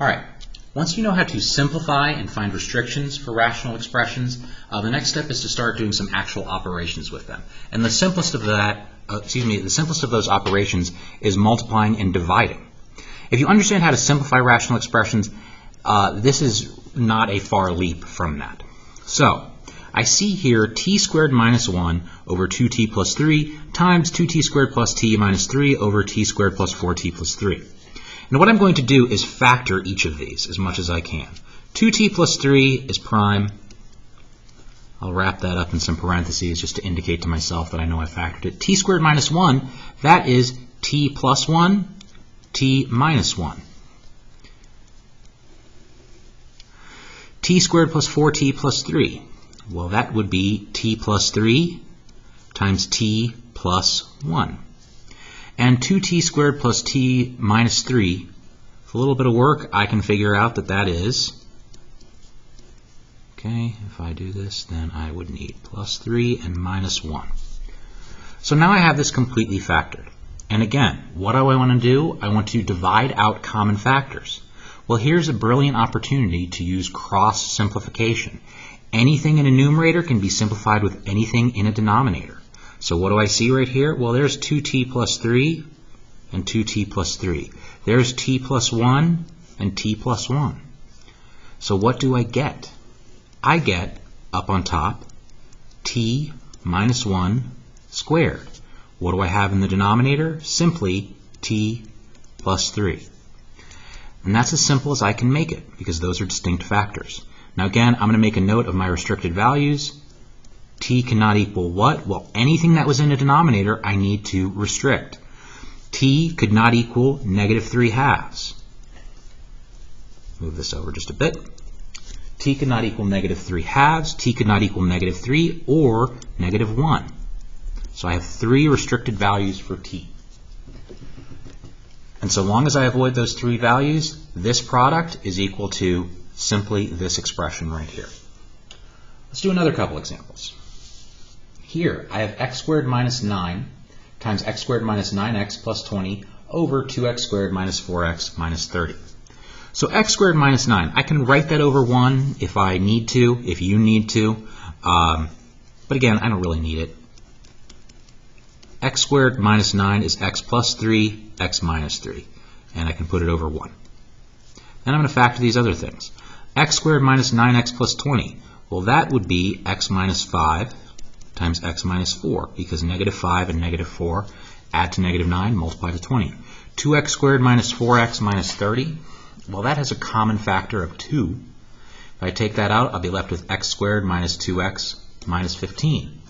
All right. Once you know how to simplify and find restrictions for rational expressions, the next step is to start doing some actual operations with them. And the simplest of those operations is multiplying and dividing. If you understand how to simplify rational expressions, this is not a far leap from that. So, I see here t squared minus 1 over 2t plus 3 times 2t squared plus t minus 3 over t squared plus 4t plus 3. Now what I'm going to do is factor each of these as much as I can. 2t plus 3 is prime. I'll wrap that up in some parentheses just to indicate to myself that I know I factored it. T squared minus 1, that is t plus 1, t minus 1. T squared plus 4t plus 3. Well, that would be t plus 3 times t plus 1. And 2t squared plus t minus 3, with a little bit of work, I can figure out that that is, okay, if I do this, then I would need plus 3 and minus 1. So now I have this completely factored. And again, what do I want to do? I want to divide out common factors. Well, here's a brilliant opportunity to use cross simplification. Anything in a numerator can be simplified with anything in a denominator. So what do I see right here? Well, there's 2t plus 3 and 2t plus 3. There's t plus 1 and t plus 1. So what do I get? I get, up on top, t minus 1 squared. What do I have in the denominator? Simply t plus 3. And that's as simple as I can make it, because those are distinct factors. Now again, I'm going to make a note of my restricted values. T cannot equal what? Well, anything that was in a denominator, I need to restrict. T could not equal negative 3 halves. Move this over just a bit. T could not equal negative 3 halves. T could not equal negative 3 or negative 1. So I have 3 restricted values for T. And so long as I avoid those 3 values, this product is equal to simply this expression right here. Let's do another couple examples. Here, I have x squared minus 9 times x squared minus 9x plus 20 over 2x squared minus 4x minus 30. So x squared minus 9, I can write that over 1 if I need to, if you need to. But again, I don't really need it. X squared minus 9 is x plus 3, x minus 3. And I can put it over 1. Then I'm going to factor these other things. X squared minus 9x plus 20. Well, that would be x minus 5 times x minus 4, because negative 5 and negative 4 add to negative 9, multiply to 20. 2x squared minus 4x minus 30. Well, that has a common factor of 2. If I take that out, I'll be left with x squared minus 2x minus 15.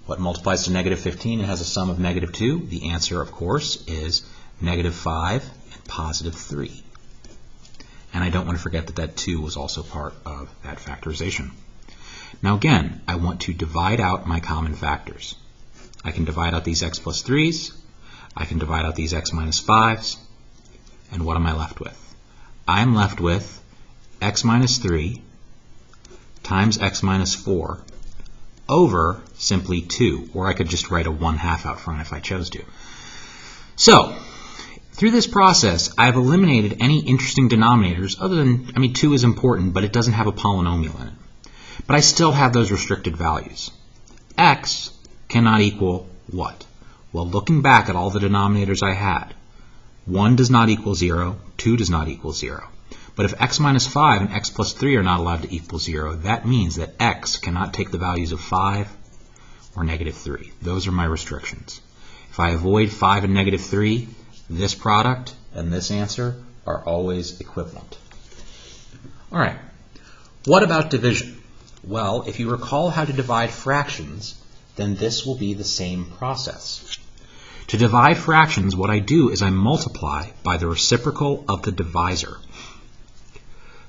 What multiplies to negative 15 and has a sum of negative 2? The answer, of course, is negative 5 and positive 3. And I don't want to forget that that 2 was also part of that factorization. Now again, I want to divide out my common factors. I can divide out these x plus 3's. I can divide out these x minus 5's. And what am I left with? I'm left with x minus 3 times x minus 4 over simply 2. Or I could just write a 1/2 out front if I chose to. So, through this process, I've eliminated any interesting denominators other than, 2 is important, but it doesn't have a polynomial in it. But I still have those restricted values. X cannot equal what? Well, looking back at all the denominators I had, 1 does not equal 0, 2 does not equal 0. But if x minus 5 and x plus 3 are not allowed to equal 0, that means that x cannot take the values of 5 or negative 3. Those are my restrictions. If I avoid 5 and negative 3, this product and this answer are always equivalent. All right, what about division? Well, if you recall how to divide fractions, then this will be the same process. To divide fractions, what I do is I multiply by the reciprocal of the divisor.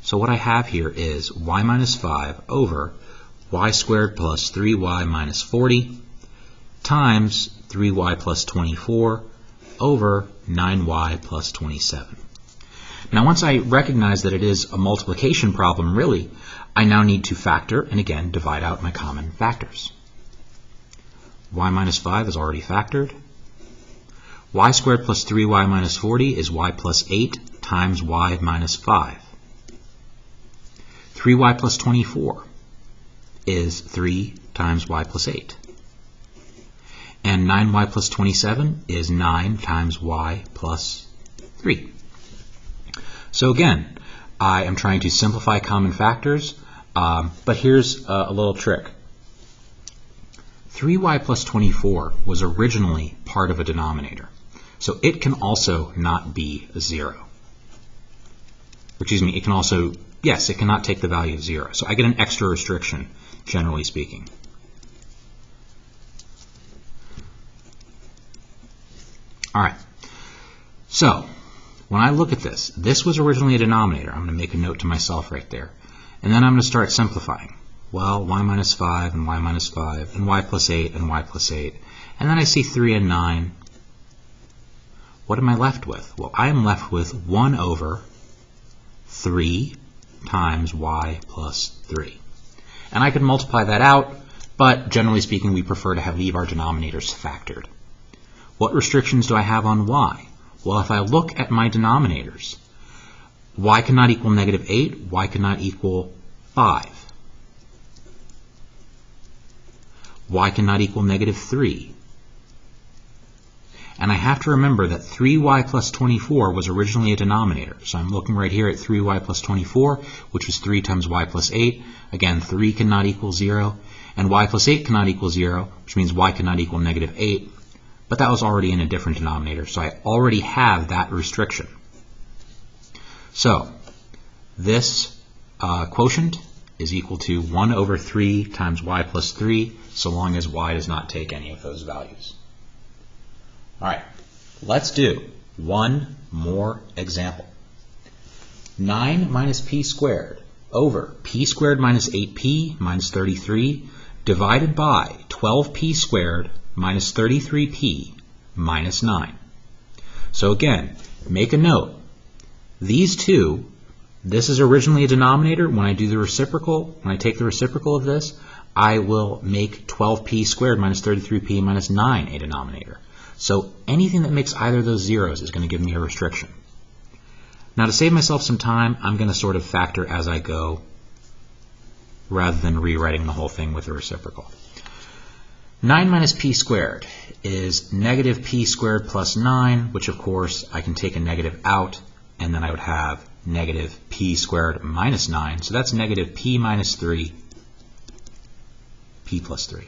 So what I have here is y minus 5 over y squared plus 3y minus 40 times 3y plus 24 over 9y plus 27. Now once I recognize that it is a multiplication problem, really, I now need to factor and again divide out my common factors. Y minus 5 is already factored. Y squared plus 3y minus 40 is y plus 8 times y minus 5. 3y plus 24 is 3 times y plus 8. And 9y plus 27 is 9 times y plus 3. So again, I am trying to simplify common factors, but here's a little trick. 3y plus 24 was originally part of a denominator, so it can also not be a 0. Excuse me, it can also, yes, it cannot take the value of 0. So I get an extra restriction, generally speaking. All right, so when I look at this, this was originally a denominator. I'm going to make a note to myself right there. And then I'm going to start simplifying. Well, y minus 5 and y minus 5 and y plus 8 and y plus 8. And then I see 3 and 9. What am I left with? Well, I am left with 1 over 3 times y plus 3. And I could multiply that out, but generally speaking, we prefer to leave our denominators factored. What restrictions do I have on y? Well, if I look at my denominators, y cannot equal negative 8, y cannot equal 5. Y cannot equal negative 3. And I have to remember that 3y plus 24 was originally a denominator. So I'm looking right here at 3y plus 24, which was 3 times y plus 8. Again, 3 cannot equal 0. And y plus 8 cannot equal 0, which means y cannot equal negative 8. But that was already in a different denominator, so I already have that restriction. So this quotient is equal to 1 over 3 times y plus 3, so long as y does not take any of those values. All right, let's do one more example. 9 minus p squared over p squared minus 8p minus 33 divided by 12p squared minus 33p minus 9. So again, make a note. These two, this is originally a denominator. When I do the reciprocal, when I take the reciprocal of this, I will make 12p squared minus 33p minus 9 a denominator. So anything that makes either of those zeros is going to give me a restriction. Now to save myself some time, I'm going to sort of factor as I go rather than rewriting the whole thing with a reciprocal. 9 minus p squared is negative p squared plus 9, which of course I can take a negative out, and then I would have negative p squared minus 9. So that's negative p minus 3, p plus 3.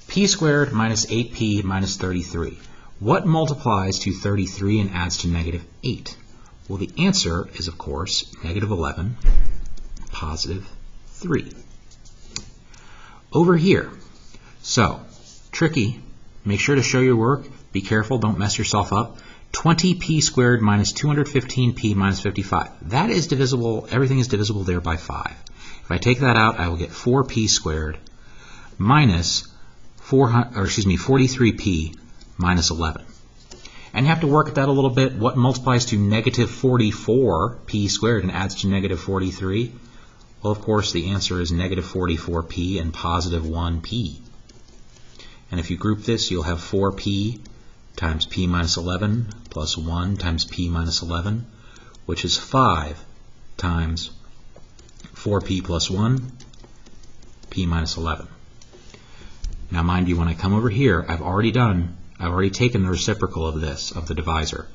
P squared minus 8p minus 33. What multiplies to 33 and adds to negative 8? Well, the answer is, of course, negative 11, positive 3. Over here, so, tricky, make sure to show your work, be careful, don't mess yourself up. 20p squared minus 215p minus 55. That is divisible, everything is divisible there by 5. If I take that out, I will get 4p squared minus 43p minus 11. And you have to work at that a little bit. What multiplies to negative 44p squared and adds to negative 43? Well, of course, the answer is negative 44p and positive 1p. And if you group this, you'll have 4p times p minus 11 plus 1 times p minus 11, which is 5 times 4p plus 1, p minus 11. Now, mind you, when I come over here, I've already taken the reciprocal of this, of the divisor.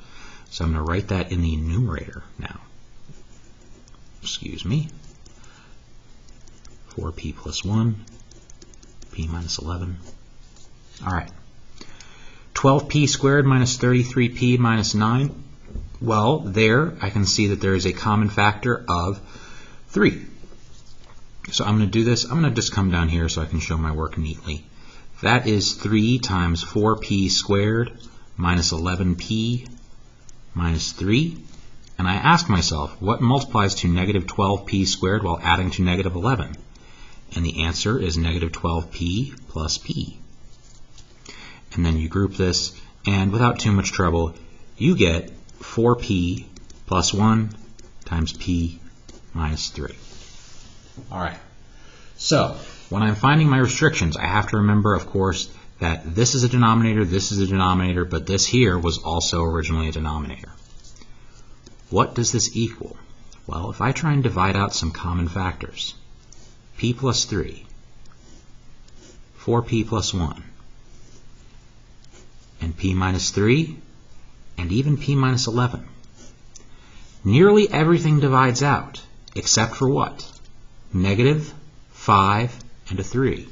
So I'm going to write that in the numerator now. Excuse me. 4p plus 1, p minus 11. All right. 12p squared minus 33p minus 9. Well, there I can see that there is a common factor of 3. So I'm going to do this. I'm going to just come down here so I can show my work neatly. That is 3 times 4p squared minus 11p minus 3. And I ask myself, what multiplies to negative 12p squared while adding to negative 11? And the answer is negative 12p plus p. And then you group this, and without too much trouble, you get 4p plus 1 times p minus 3. All right. So when I'm finding my restrictions, I have to remember, of course, that this is a denominator, but this here was also originally a denominator. What does this equal? Well, if I try and divide out some common factors, p plus 3, 4p plus 1, and p minus 3, and even p minus 11, nearly everything divides out, except for what? Negative, 5, and a 3.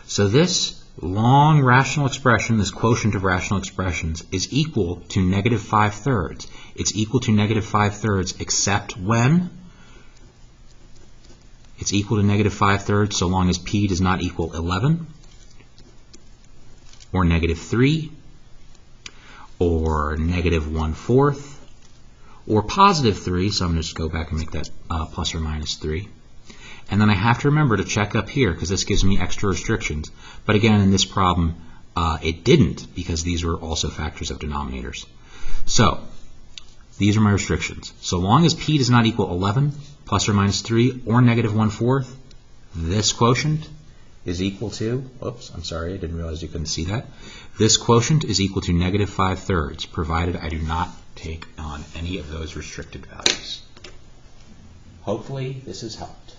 So this long rational expression, this quotient of rational expressions, is equal to negative 5/3. It's equal to negative 5/3 except when? It's equal to negative 5/3 so long as p does not equal 11, or negative 3, or negative 1/4, or positive 3, so I'm going to just go back and make that plus or minus 3. And then I have to remember to check up here because this gives me extra restrictions. But again, in this problem, it didn't because these were also factors of denominators. So these are my restrictions. So long as p does not equal 11, plus or minus 3, or negative 1/4, this quotient is equal to, oops, I'm sorry, I didn't realize you couldn't see that. This quotient is equal to negative 5/3, provided I do not take on any of those restricted values. Hopefully this has helped.